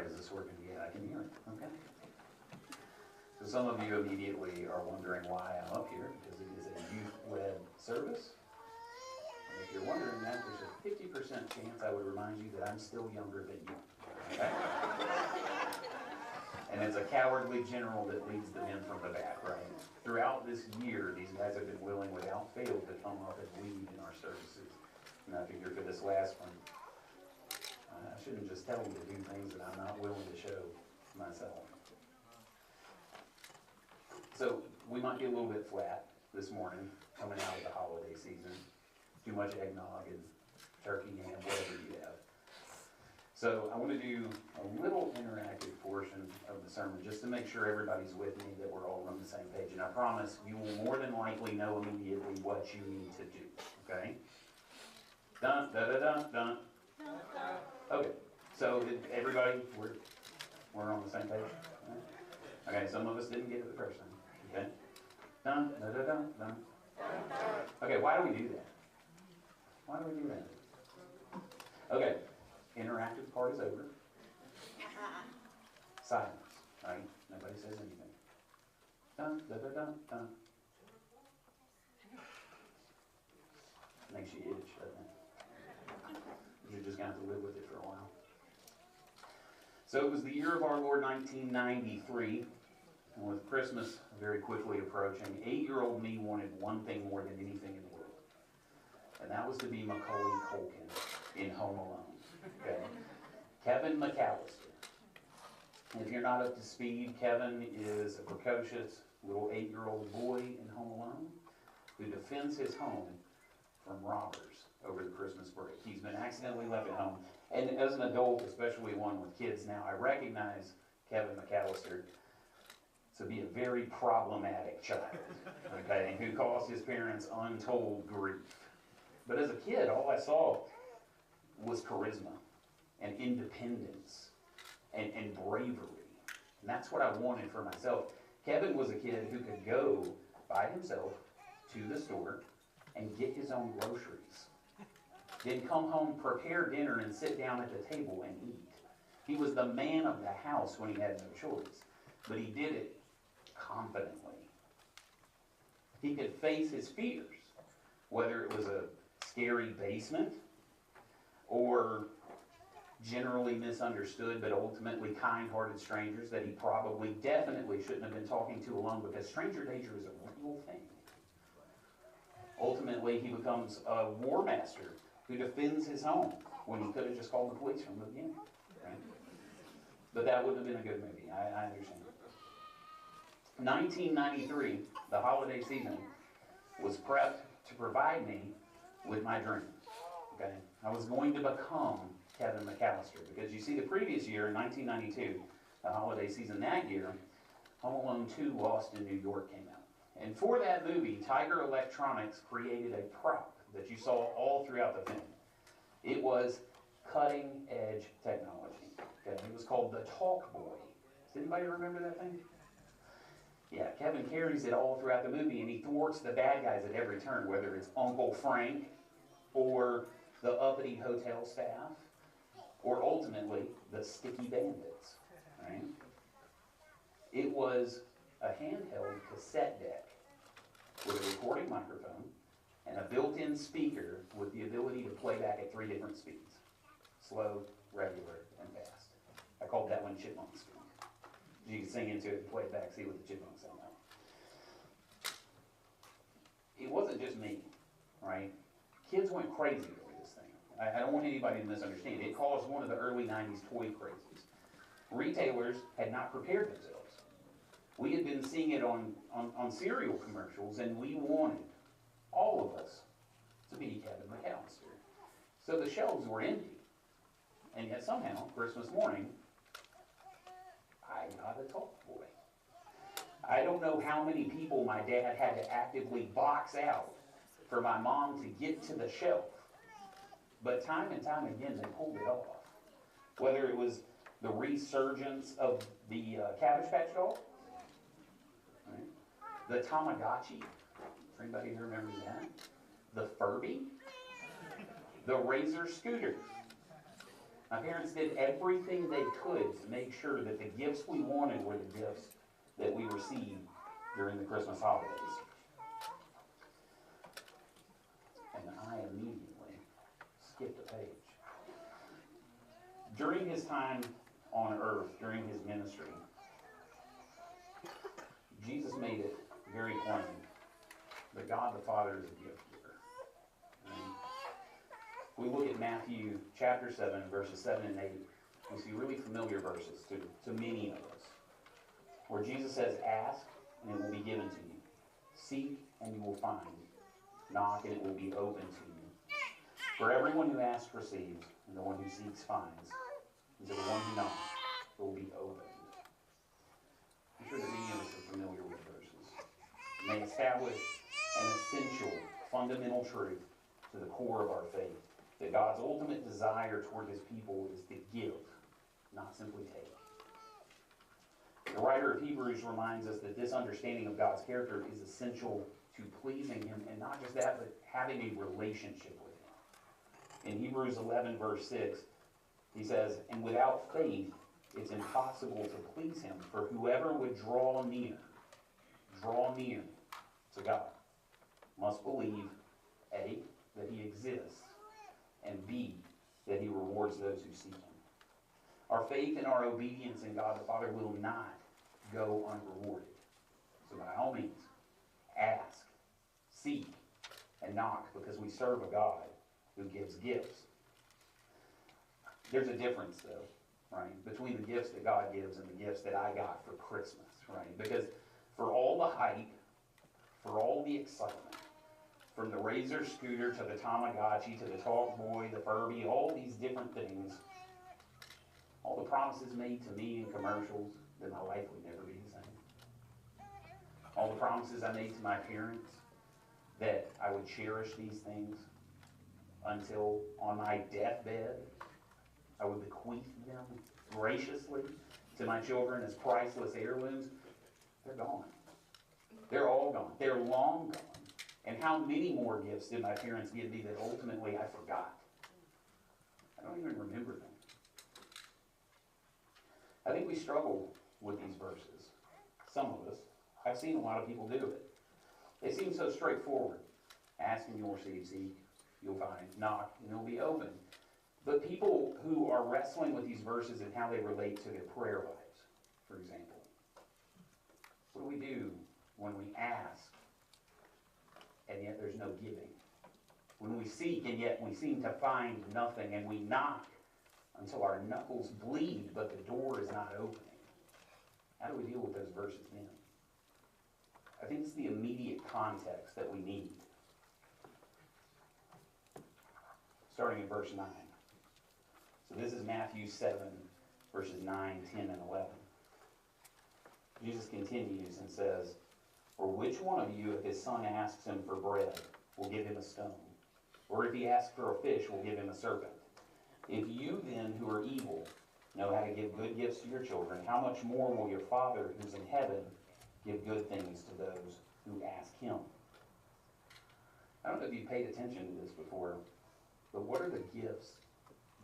right, is this working? Yeah, I can hear it. Okay. So some of you immediately are wondering why I'm up here, because it is a youth-led service. And if you're wondering that, there's a 50% chance I would remind you that I'm still younger than you. Okay? And it's a cowardly general that leads the men from the back, right? Throughout this year, these guys have been willing without fail to come up and lead in our services. And I figure for this last one, I shouldn't just tell them to do things that I'm not willing to show myself. So we might be a little bit flat this morning, coming out of the holiday season. Too much eggnog and turkey ham, whatever you have. So I want to do a little interactive portion of the sermon just to make sure everybody's with me, that we're all on the same page. And I promise you will more than likely know immediately what you need to do. Okay? Dun, da, da, dun, dun. Okay, so everybody, we're on the same page? Okay, some of us didn't get it the first time. Okay? Dun, da, da, dun, dun. Okay, why do we do that? Why do we do that? Okay, interactive part is over. Silence, right? Nobody says anything. Dun, da, da, dun, dun. Makes you itch, doesn't it? You're just going to have to live with it for a while. So it was the year of our Lord 1993, and with Christmas very quickly approaching, 8-year-old me wanted one thing more than anything in the world. And that was to be Macaulay Culkin in Home Alone. Okay? Kevin McAllister. If you're not up to speed, Kevin is a precocious little 8-year-old boy in Home Alone who defends his home from robbers over the Christmas break. He's been accidentally left at home. And as an adult, especially one with kids now, I recognize Kevin McAllister to be a very problematic child, okay, who caused his parents untold grief. But as a kid, all I saw was charisma and independence and bravery. And that's what I wanted for myself. Kevin was a kid who could go by himself to the store and get his own groceries. Then come home, prepare dinner, and sit down at the table and eat. He was the man of the house when he had no choice. But he did it confidently. He could face his fears, whether it was a scary basement or generally misunderstood but ultimately kind-hearted strangers that he probably definitely shouldn't have been talking to alone, because stranger danger is a real thing. Ultimately, he becomes a war master who defends his home when he could have just called the police from the beginning. Right? But that wouldn't have been a good movie. I understand. 1993, the holiday season, was prepped to provide me with my dreams. Okay? I was going to become Kevin McAllister, because you see, the previous year, in 1992, the holiday season that year, Home Alone 2 Lost in New York came out. And for that movie, Tiger Electronics created a prop that you saw all throughout the film. It was cutting-edge technology. Okay? It was called the Talk Boy. Does anybody remember that thing? Yeah, Kevin carries it all throughout the movie, and he thwarts the bad guys at every turn, whether it's Uncle Frank or the uppity hotel staff, or ultimately the sticky bandits. Right? It was a handheld cassette deck with a recording microphone and a built-in speaker with the ability to play back at 3 different speeds: slow, regular, and fast. I called that one chipmunk speed. You can sing into it and play it back, see what the chipmunks sound like. It wasn't just me, right? Kids went crazy over this thing. I don't want anybody to misunderstand. It caused one of the early 90s toy crazes. Retailers had not prepared themselves. We had been seeing it on cereal commercials, and we wanted, all of us, to be Kevin McAllister. So the shelves were empty. And yet somehow, Christmas morning, I got a Talk Boy. I don't know how many people my dad had to actively box out for my mom to get to the shelf. But time and time again, they pulled it off. Whether it was the resurgence of the Cabbage Patch doll, right? The Tamagotchi, for anybody who remembers that, the Furby, the Razor scooter. My parents did everything they could to make sure that the gifts we wanted were the gifts that we received during the Christmas holidays. And I immediately skipped a page. During his time on earth, during his ministry, Jesus made it very plain that God the Father is a gift giver. If we look at Matthew chapter 7, verses 7 and 8, we see really familiar verses to many of us, where Jesus says, ask, and it will be given to you. Seek, and you will find. Knock, and it will be open to you. For everyone who asks receives, and the one who seeks finds. And to the one who knocks, it will be opened. I'm sure that many of us are familiar with verses. And they establish an essential, fundamental truth to the core of our faith, that God's ultimate desire toward his people is to give, not simply take. The writer of Hebrews reminds us that this understanding of God's character is essential to pleasing him, and not just that, but having a relationship with him. In Hebrews 11, verse 6, he says, and without faith, it's impossible to please him, for whoever would draw near to God, must believe, A, that he exists, and B, that he rewards those who seek him. Our faith and our obedience in God the Father will not go unrewarded. So by all means, ask, seek, and knock, because we serve a God who gives gifts. There's a difference, though, right, between the gifts that God gives and the gifts that I got for Christmas, right? Because for all the hype, for all the excitement, from the Razor scooter to the Tamagotchi to the Talk Boy, the Furby, all these different things, all the promises made to me in commercials that my life would never be the same. All the promises I made to my parents that I would cherish these things until on my deathbed I would bequeath them graciously to my children as priceless heirlooms. They're gone. They're all gone. They're long gone. And how many more gifts did my parents give me that ultimately I forgot? I don't even remember them. I think we struggle with these verses. Some of us. I've seen a lot of people do it. They seem so straightforward. Ask and you'll receive, seek, you'll find, knock, and it'll be open. But people who are wrestling with these verses and how they relate to their prayer lives, for example. What do we do when we ask and yet there's no giving? When we seek and yet we seem to find nothing, and we knock until our knuckles bleed but the door is not opening? How do we deal with those verses then? I think it's the immediate context that we need. Starting in verse 9. So this is Matthew 7, verses 9, 10, and 11. Jesus continues and says, or which one of you, if his son asks him for bread, will give him a stone? Or if he asks for a fish, will give him a serpent? If you then, who are evil, know how to give good gifts to your children, how much more will your Father who's in heaven give good things to those who ask him? I don't know if you've paid attention to this before, but what are the gifts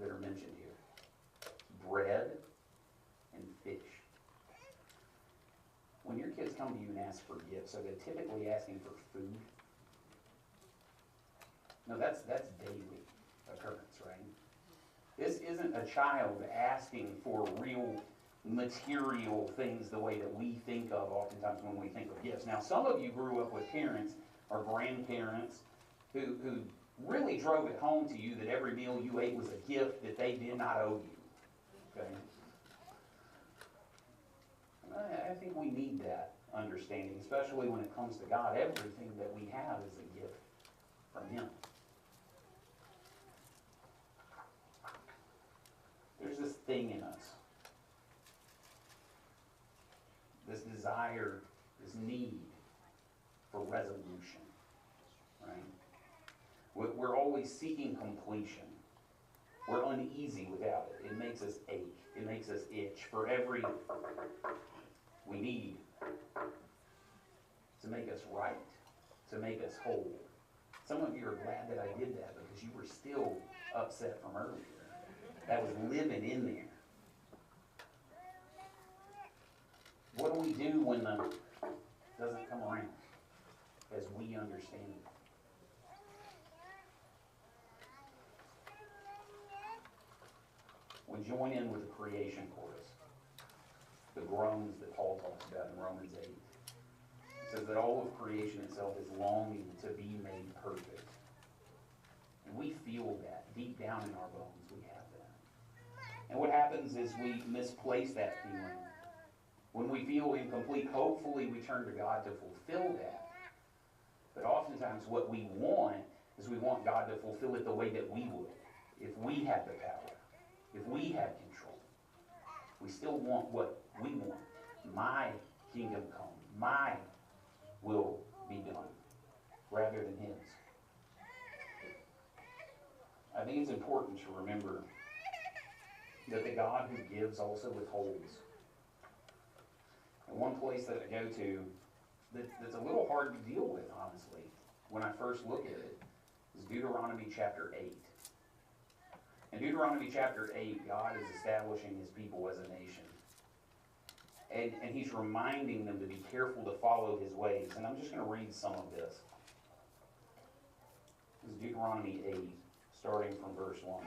that are mentioned here? Bread and fish. When your kids come to you and ask for gifts, are they typically asking for food? No, that's daily occurrence, right? This isn't a child asking for real material things the way that we think of oftentimes when we think of gifts. Now, some of you grew up with parents or grandparents who really drove it home to you that every meal you ate was a gift that they did not owe you. Okay? I think we need that understanding, especially when it comes to God. Everything that we have is a gift from him. There's this thing in us, this desire, this need for resolution, right? We're always seeking completion. We're uneasy without it. It makes us ache. It makes us itch for every we need to make us right, to make us whole. Some of you are glad that I did that because you were still upset from earlier. that was living in there. What do we do when the doesn't come around as we understand it? We join in with the creation chorus, the groans that Paul talks about in Romans 8. It says that all of creation itself is longing to be made perfect. And we feel that. Deep down in our bones, we have that. And what happens is we misplace that feeling. When we feel incomplete, hopefully we turn to God to fulfill that. But oftentimes what we want is we want God to fulfill it the way that we would, if we had the power, if we had control. We still want what we want. My kingdom come, my will be done, rather than His. I think it's important to remember that the God who gives also withholds. And one place that I go to that's a little hard to deal with, honestly, when I first look at it, is Deuteronomy chapter 8. In Deuteronomy chapter 8, God is establishing His people as a nation. And He's reminding them to be careful to follow His ways. And I'm just going to read some of this. This is Deuteronomy 8, starting from verse 1.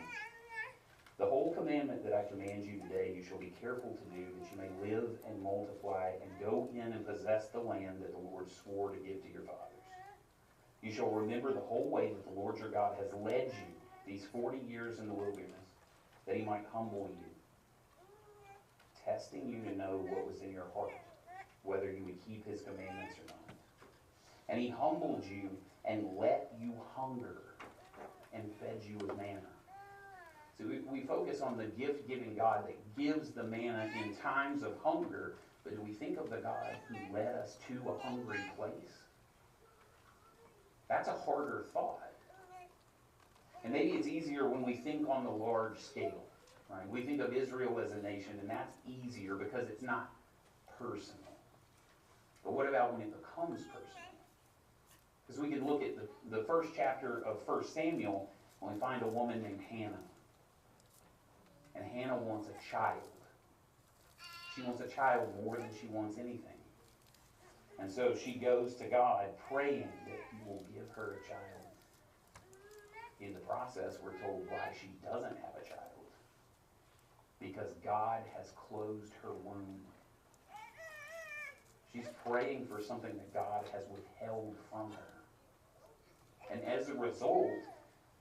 The whole commandment that I command you today, you shall be careful to do, that you may live and multiply and go in and possess the land that the Lord swore to give to your fathers. You shall remember the whole way that the Lord your God has led you these 40 years in the wilderness, that He might humble you, testing you to know what was in your heart, whether you would keep His commandments or not. And He humbled you and let you hunger and fed you with manna. So we focus on the gift-giving God that gives the manna in times of hunger, but do we think of the God who led us to a hungry place? That's a harder thought. And maybe it's easier when we think on the large scale, right? We think of Israel as a nation, and that's easier because it's not personal. But what about when it becomes personal? Because we can look at the first chapter of 1 Samuel, and we find a woman named Hannah. And Hannah wants a child. She wants a child more than she wants anything. And so she goes to God praying that He will give her a child. In the process, we're told why she doesn't have a child. Because God has closed her womb. She's praying for something that God has withheld from her. And as a result,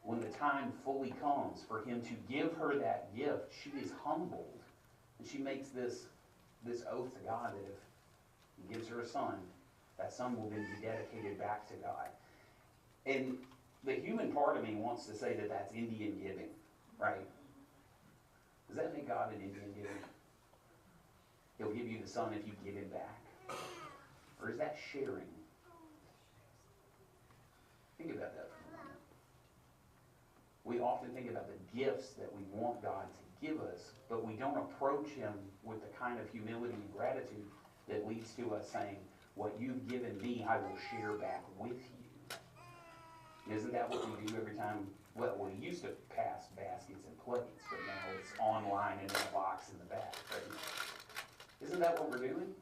when the time fully comes for Him to give her that gift, she is humbled. And she makes this oath to God that if He gives her a son, that son will then be dedicated back to God. And the human part of me wants to say that that's Indian giving, right? Does that make God an Indian giving? He'll give you the son if you give Him back. Or is that sharing? Think about that for a moment. We often think about the gifts that we want God to give us, but we don't approach Him with the kind of humility and gratitude that leads to us saying, what you've given me, I will share back with you. Isn't that what we do every time? Well, we used to pass baskets and plates, but now it's online and in a box in the back. Right? Isn't that what we're doing?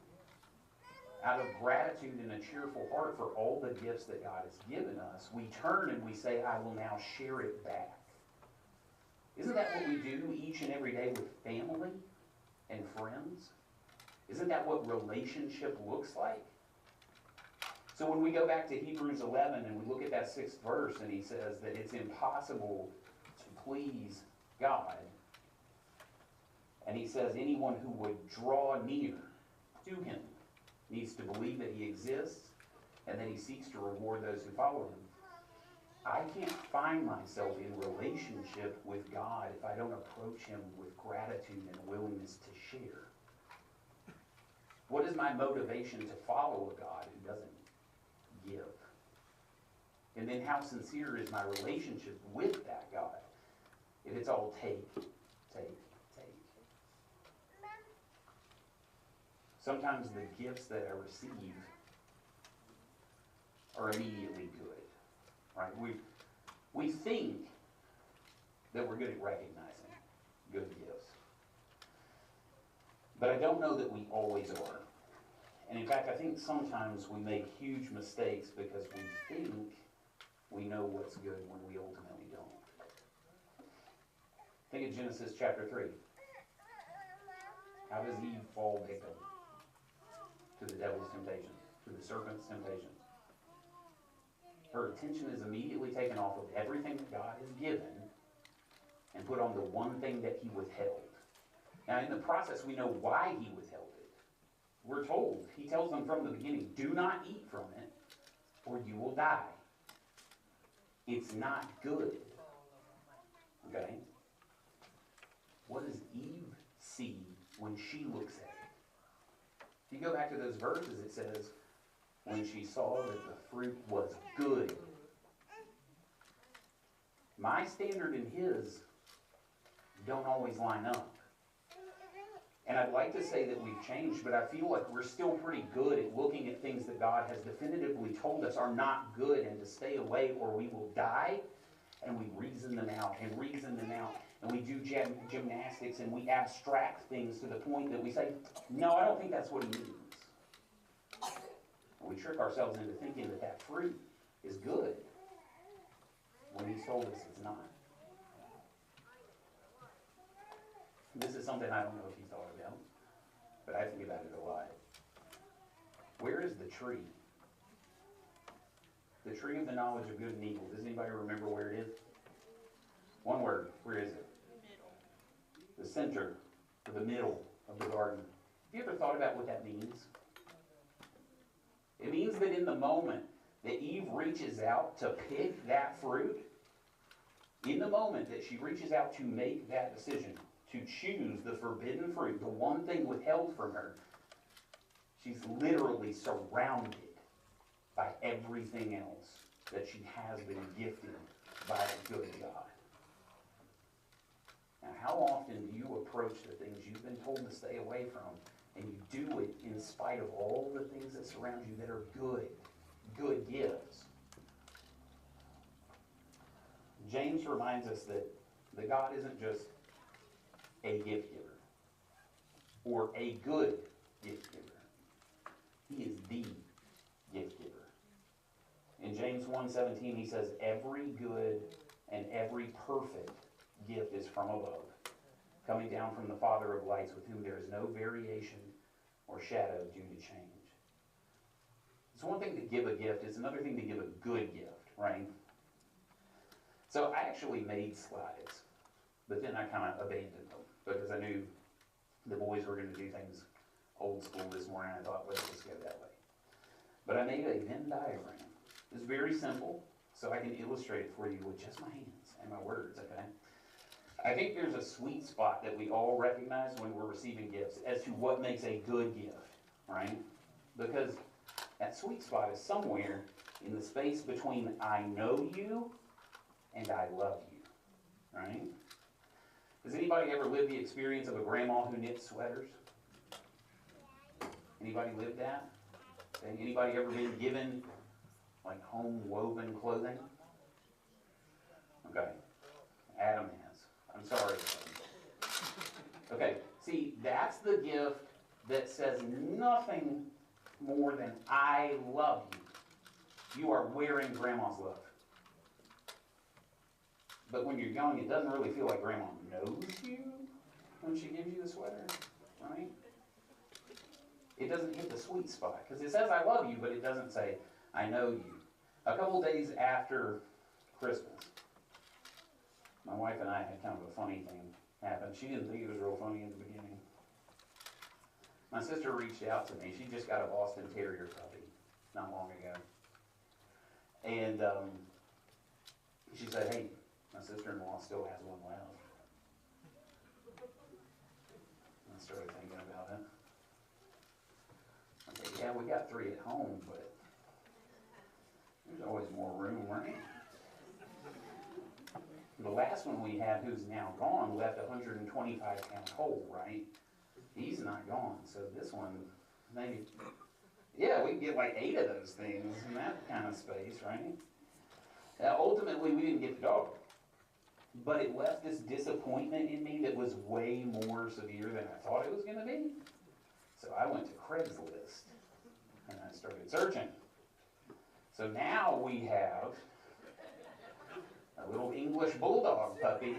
Out of gratitude and a cheerful heart for all the gifts that God has given us, we turn and we say, I will now share it back. Isn't that what we do each and every day with family and friends? Isn't that what relationship looks like? So when we go back to Hebrews 11 and we look at that 6th verse and he says that it's impossible to please God, and he says anyone who would draw near to Him needs to believe that He exists and that He seeks to reward those who follow Him. I can't find myself in relationship with God if I don't approach Him with gratitude and willingness to share. What is my motivation to follow a God who doesn't give? And then how sincere is my relationship with that God if it's all take, take, take? Sometimes the gifts that I receive are immediately good, right? We think that we're good at recognizing good But I don't know that we always are. And in fact, I think sometimes we make huge mistakes because we think we know what's good when we ultimately don't. Think of Genesis chapter 3. How does Eve fall victim to the devil's temptation, to the serpent's temptation? Her attention is immediately taken off of everything that God has given and put on the one thing that he withheld. Now, in the process, we know why he withheld it. We're told, he tells them from the beginning, do not eat from it, or you will die. It's not good. Okay? What does Eve see when she looks at it? If you go back to those verses, it says, when she saw that the fruit was good. My standard and his don't always line up. And I'd like to say that we've changed, but I feel like we're still pretty good at looking at things that God has definitively told us are not good and to stay away or we will die. And we reason them out and reason them out. And we do gymnastics and we abstract things to the point that we say, no, I don't think that's what he means. And we trick ourselves into thinking that that fruit is good when he's told us it's not. This is something I don't know if you thought about, but I think about it a lot. Where is the tree? The tree of the knowledge of good and evil. Does anybody remember where it is? One word. Where is it? The center, or the middle of the garden. Have you ever thought about what that means? It means that in the moment that Eve reaches out to pick that fruit, in the moment that she reaches out to make that decision, to choose the forbidden fruit, the one thing withheld from her, she's literally surrounded by everything else that she has been gifted by a good God. Now, how often do you approach the things you've been told to stay away from, and you do it in spite of all the things that surround you that are good gifts? James reminds us that God isn't just a gift giver or a good gift giver. He is the gift giver. In James 1:17, he says, every good and every perfect gift is from above, coming down from the Father of lights, with whom there is no variation or shadow due to change. It's one thing to give a gift, it's another thing to give a good gift, right? So I actually made slides, but then I kind of abandoned them because I knew the boys were going to do things old school this morning. I thought, let's just go that way. But I made a Venn diagram. It's very simple, so I can illustrate it for you with just my hands and my words, okay? I think there's a sweet spot that we all recognize when we're receiving gifts as to what makes a good gift, right? Because that sweet spot is somewhere in the space between I know you and I love you, right? Has anybody ever lived the experience of a grandma who knits sweaters? Anybody lived that? Anybody ever been given like home woven clothing? Okay, Adam has. I'm sorry. Okay, see, that's the gift that says nothing more than I love you. You are wearing grandma's love. But when you're young, it doesn't really feel like grandma knows you when she gives you the sweater, right? It doesn't hit the sweet spot, because it says I love you, but it doesn't say I know you. A couple days after Christmas, my wife and I had kind of a funny thing happen. She didn't think it was real funny in the beginning. My sister reached out to me. She just got a Boston Terrier puppy not long ago. And she said, hey, my sister-in-law still has one left. And I started thinking about it. I said, yeah, we got 3 at home, but there's always more room, right? The last one we had, who's now gone, left a 125-pound hole, right? He's not gone, so this one, maybe, yeah, we can get like 8 of those things in that kind of space, right? Ultimately, we didn't get the dog. but it left this disappointment in me that was way more severe than I thought it was going to be. So I went to Craigslist and I started searching. So now we have a little English bulldog puppy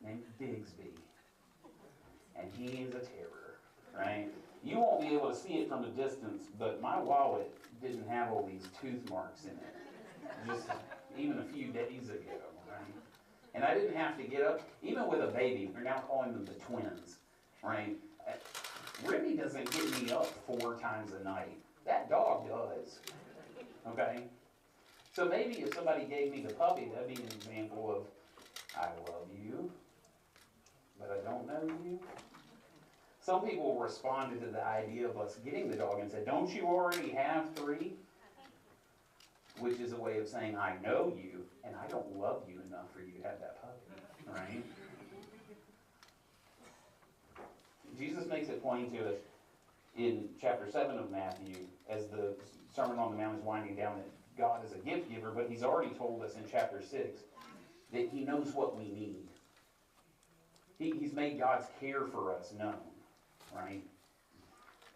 named Bigsby. And he is a terror, right? You won't be able to see it from a distance, but my wallet didn't have all these tooth marks in it. Just even a few days ago, right? And I didn't have to get up, even with a baby, we're now calling them the twins, right? Remy doesn't get me up 4 times a night. That dog does, okay? So maybe if somebody gave me the puppy, that'd be an example of, I love you, but I don't know you. Some people responded to the idea of us getting the dog and said, don't you already have 3? Which is a way of saying, I know you, and I don't love you enough for you to have that puppy, right? Jesus makes it plain to us in chapter 7 of Matthew, as the Sermon on the Mount is winding down, that God is a gift giver, but he's already told us in chapter 6 that he knows what we need. He's made God's care for us known, right?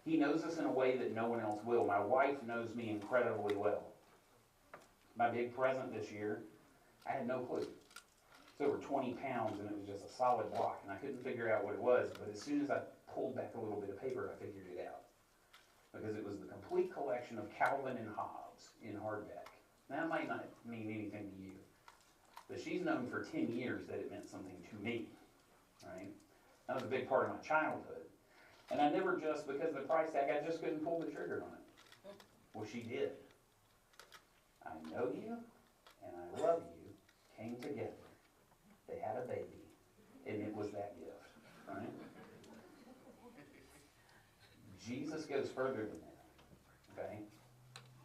He knows us in a way that no one else will. My wife knows me incredibly well. My big present this year, I had no clue. It's over 20 pounds, and it was just a solid block, and I couldn't figure out what it was, but as soon as I pulled back a little bit of paper, I figured it out. Because it was the complete collection of Calvin and Hobbes in hardback. Now, that might not mean anything to you, but she's known for 10 years that it meant something to me, right? That was a big part of my childhood. And I never just, because of the price tag, I just couldn't pull the trigger on it. Well, she did. I know you, and I love you, came together. They had a baby, and it was that gift, right? Jesus goes further than that, okay?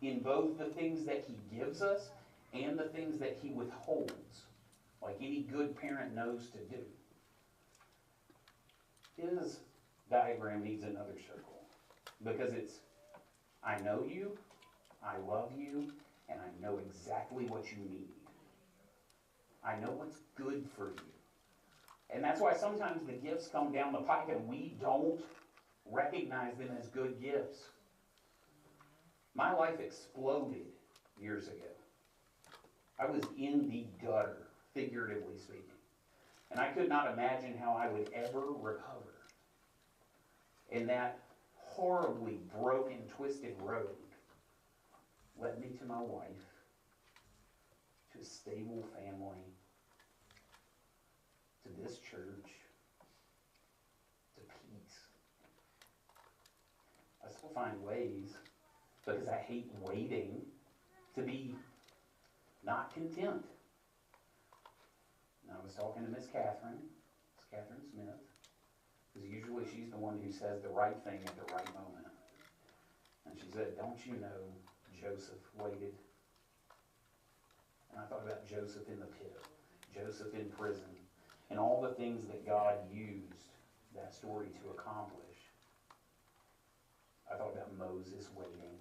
In both the things that he gives us and the things that he withholds, like any good parent knows to do. His diagram needs another circle, because it's, I know you, I love you, and I know exactly what you need. I know what's good for you. And that's why sometimes the gifts come down the pike and we don't recognize them as good gifts. My life exploded years ago. I was in the gutter, figuratively speaking. And I could not imagine how I would ever recover. And that horribly broken, twisted road led me to my wife, to a stable family, to this church, to peace. I still find ways, because I hate waiting, to be not content. And I was talking to Miss Catherine Smith, because usually she's the one who says the right thing at the right moment. And she said, don't you know Joseph waited? And I thought about Joseph in the pit, Joseph in prison, and all the things that God used that story to accomplish. I thought about Moses waiting.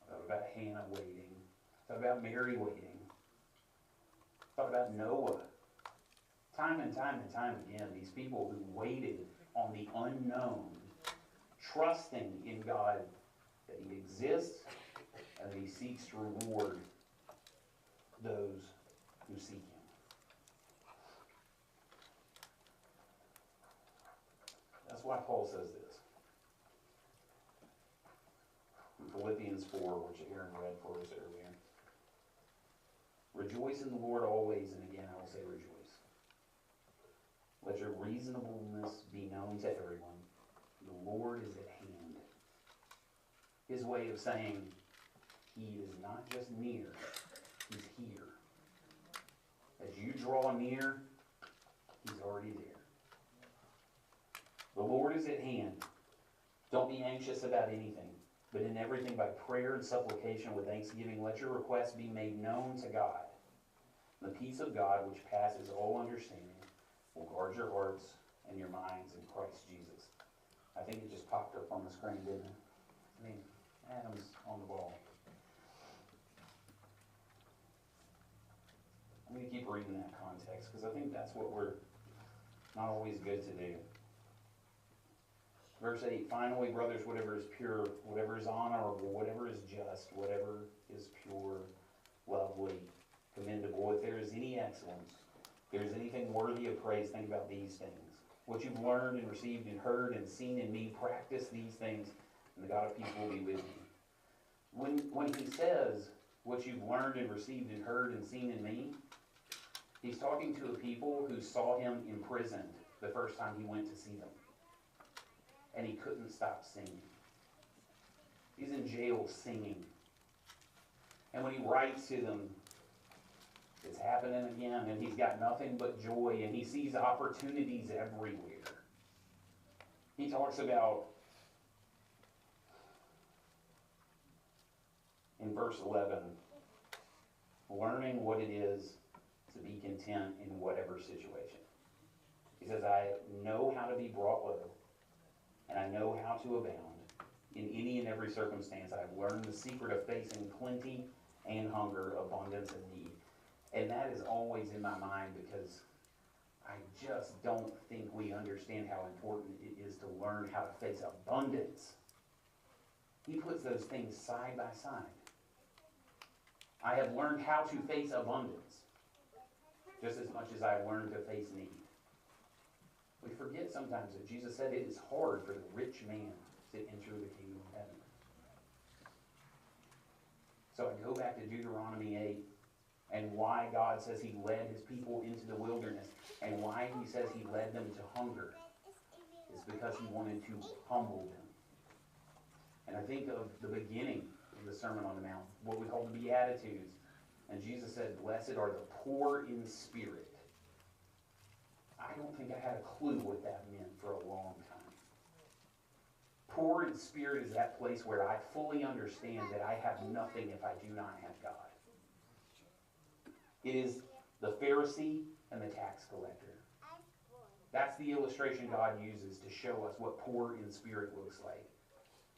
I thought about Hannah waiting. I thought about Mary waiting. I thought about Noah. Time and time and time again, these people who waited on the unknown, trusting in God that he exists and that he seeks to reward those who seek him. That's why Paul says this. In Philippians 4, which Aaron read for us earlier. Rejoice in the Lord always, and again I will say rejoice. Let your reasonableness be known to everyone. The Lord is at hand. His way of saying he is not just near, he's here. As you draw near, he's already there. The Lord is at hand. Don't be anxious about anything, but in everything by prayer and supplication with thanksgiving, let your requests be made known to God. The peace of God, which passes all understanding, will guard your hearts and your minds in Christ Jesus. I think it just popped up on the screen, didn't it? I mean, Adam's on the ball. I'm going to keep reading context, because I think that's what we're not always good to do. Verse 8, finally, brothers, whatever is pure, whatever is honorable, whatever is just, whatever is pure, lovely, commendable, if there is any excellence, if there is anything worthy of praise, think about these things. What you've learned and received and heard and seen in me, practice these things, and the God of peace will be with you. When he says, what you've learned and received and heard and seen in me, he's talking to a people who saw him imprisoned the first time he went to see them. And he couldn't stop singing. He's in jail singing. And when he writes to them, it's happening again, and he's got nothing but joy, and he sees opportunities everywhere. He talks about, in verse 11, learning what it is to be content in whatever situation. He says, I know how to be brought low, and I know how to abound in any and every circumstance. I've learned the secret of facing plenty and hunger, abundance and need. And that is always in my mind, because I just don't think we understand how important it is to learn how to face abundance. He puts those things side by side. I have learned how to face abundance just as much as I've learned to face need. We forget sometimes that Jesus said it is hard for the rich man to enter the kingdom of heaven. So I go back to Deuteronomy 8 and why God says he led his people into the wilderness and why he says he led them to hunger is because he wanted to humble them. And I think of the beginning of the Sermon on the Mount, what we call the Beatitudes. And Jesus said, blessed are the poor in spirit. I don't think I had a clue what that meant for a long time. Poor in spirit is that place where I fully understand that I have nothing if I do not have God. It is the Pharisee and the tax collector. That's the illustration God uses to show us what poor in spirit looks like.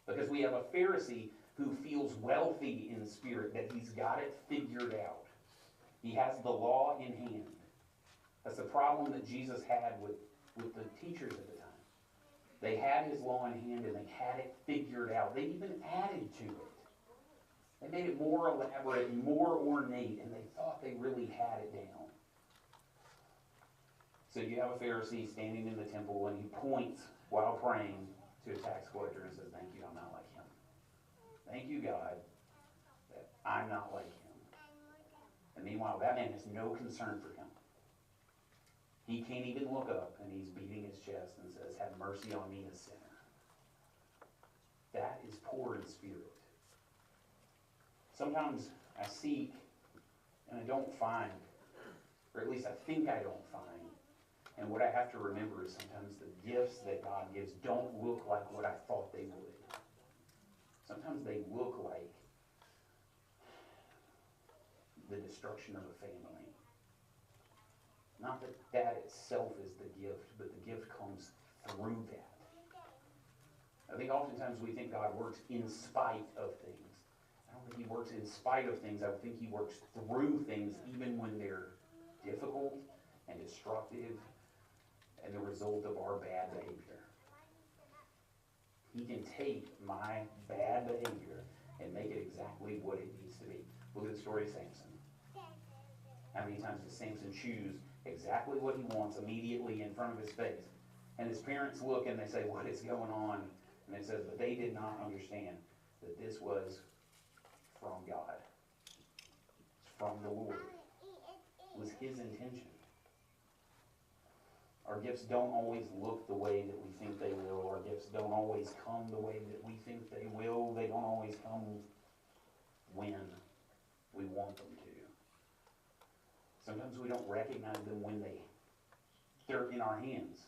Because we have a Pharisee who feels wealthy in spirit, that he's got it figured out. He has the law in hand. That's the problem that Jesus had with the teachers at the time. They had his law in hand and they had it figured out. They even added to it. They made it more elaborate and more ornate, and they thought they really had it down. So you have a Pharisee standing in the temple, and he points while praying to a tax collector and says, thank you, I'm not like him. Thank you, God, that I'm not like him. And meanwhile, that man has no concern for him. He can't even look up, and he's beating his chest and says, have mercy on me, a sinner. That is poor in spirit. Sometimes I seek, and I don't find, or at least I think I don't find. And what I have to remember is sometimes the gifts that God gives don't look like what I thought they would. Sometimes they look like the destruction of a family. Not that that itself is the gift, but the gift comes through that. I think oftentimes we think God works in spite of things. I don't think he works in spite of things. I think he works through things even when they're difficult and destructive and the result of our bad behavior. He can take my bad behavior and make it exactly what it needs to be. Look at the story of Samson. How many times does Samson choose exactly what he wants immediately in front of his face? And his parents look and they say, what is going on? And it says, but they did not understand that this was from God. It's from the Lord. It was his intention. Our gifts don't always look the way that we think they will. Our gifts don't always come the way that we think they will. They don't always come when we want them to. Sometimes we don't recognize them when they're in our hands.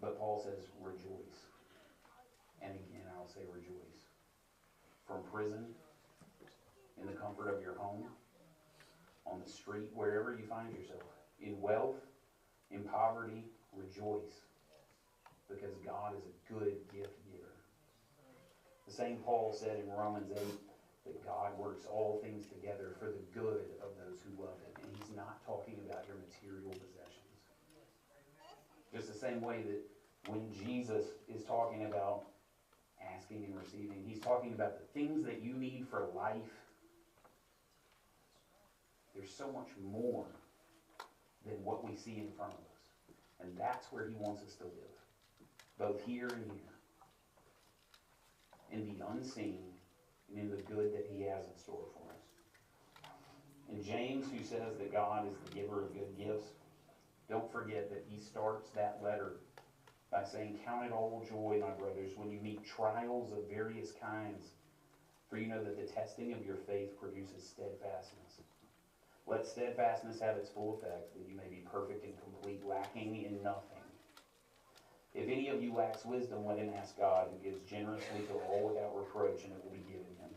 But Paul says, rejoice. And again, I'll say rejoice. From prison, in the comfort of your home, on the street, wherever you find yourself, in wealth, in poverty, rejoice. Because God is a good gift giver. The same Paul said in Romans 8, that God works all things together for the good of those who love him. And he's not talking about your material possessions. Just the same way that when Jesus is talking about asking and receiving, he's talking about the things that you need for life. There's so much more than what we see in front of us. And that's where he wants us to live, both here and here, in the unseen and in the good that he has in store for us. And James, who says that God is the giver of good gifts, don't forget that he starts that letter by saying, "Count it all joy, my brothers, when you meet trials of various kinds, for you know that the testing of your faith produces steadfastness. Let steadfastness have its full effect, that you may be perfect and complete, lacking in nothing. If any of you lacks wisdom, let him ask God, who gives generously to all without reproach, and it will be given him.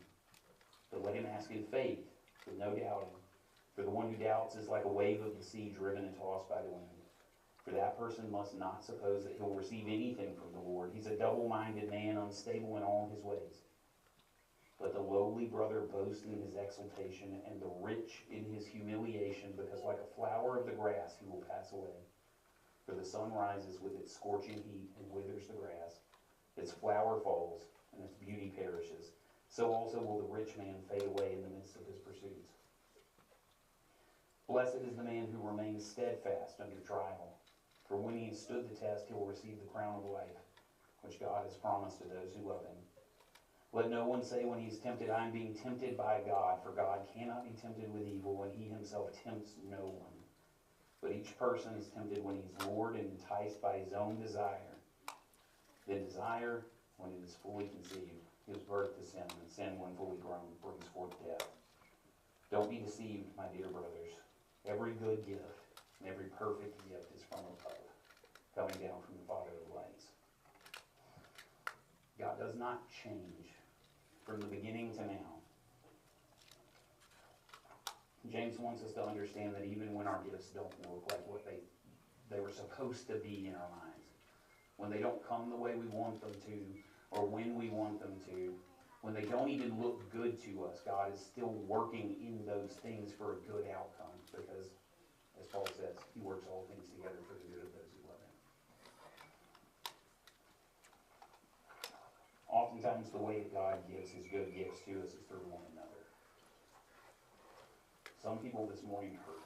But let him ask in faith, with no doubting. For the one who doubts is like a wave of the sea driven and tossed by the wind. For that person must not suppose that he'll receive anything from the Lord. He's a double-minded man, unstable in all his ways. Let the lowly brother boast in his exaltation, and the rich in his humiliation, because like a flower of the grass he will pass away. For the sun rises with its scorching heat and withers the grass. Its flower falls, and its beauty perishes. So also will the rich man fade away in the midst of his pursuits. Blessed is the man who remains steadfast under trial. For when he has stood the test, he will receive the crown of life, which God has promised to those who love him. Let no one say when he is tempted, I am being tempted by God, for God cannot be tempted with evil, when he himself tempts no one. But each person is tempted when he is lured and enticed by his own desire. Then desire, when it is fully conceived, gives birth to sin, and sin, when fully grown, brings forth death. Don't be deceived, my dear brothers. Every good gift and every perfect gift is from above, coming down from the Father of lights. God does not change from the beginning to now. James wants us to understand that even when our gifts don't look like what they were supposed to be in our minds, when they don't come the way we want them to, or when we want them to, when they don't even look good to us, God is still working in those things for a good outcome, because, as Paul says, he works all things together for the good of those who love him. Oftentimes, the way that God gives his good gifts to us is through one another. Some people this morning hurt.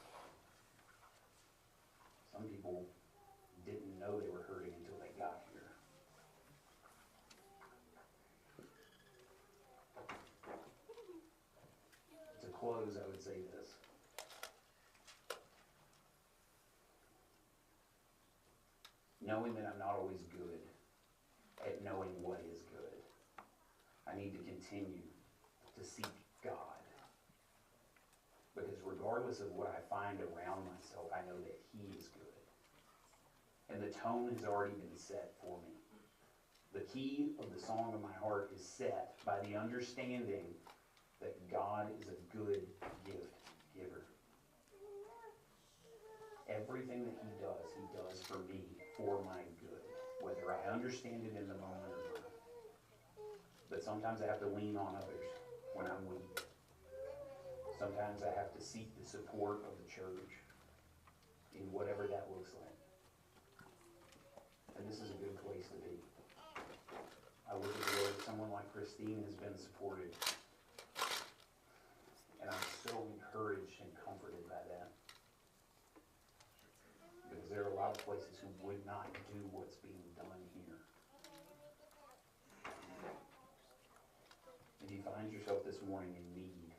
Some people didn't know they were hurting until they got here. To close, I would say this. Knowing that I'm not always good at knowing what is good, I need to continue to seek God. Because regardless of what I find around myself, I know that he is good. And the tone has already been set for me. The key of the song of my heart is set by the understanding that God is a good gift giver. Everything that he does for me, for my good, whether I understand it in the moment or not. But sometimes I have to lean on others when I'm weak. Sometimes I have to seek the support of the church in whatever that looks like. And this is a good place to be. I look at the way that someone like Christine has been supported, and I'm so encouraged and comforted by that. Because there are a lot of places who would not do what's being done here. If you find yourself this morning in need,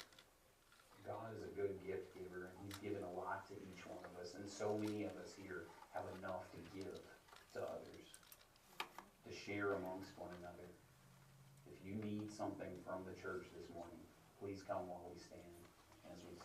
God is a good gift giver, and he's given a lot to each one of us, and so many of us here have enough to give to others, to share amongst one another. If you need something from the church this morning, please come while we stand as we